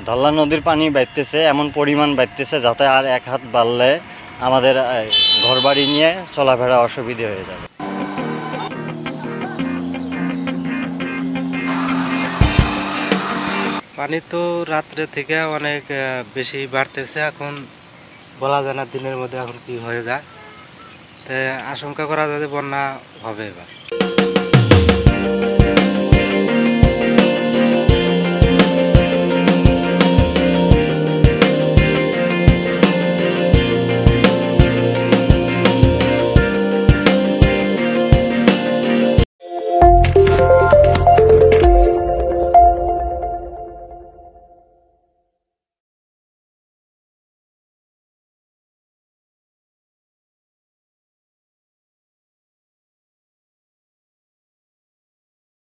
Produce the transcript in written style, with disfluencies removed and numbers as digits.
ধল্লা নদীর পানি বাড়তেছে, এমন পরিমাণ বাড়তেছে যাতে আর 1 হাত বাড়লে আমাদের ঘরবাড়ি নিয়ে চলাফেরা অসুবিধা হয়ে যাবে। পানি তো রাত্রে থেকে অনেক বেশি বাড়তেছে, এখন বলা যায় না দিনের মধ্যে এখন কি হয়ে যায়। আশঙ্কা করা যায় যে বন্যা হবে এবার।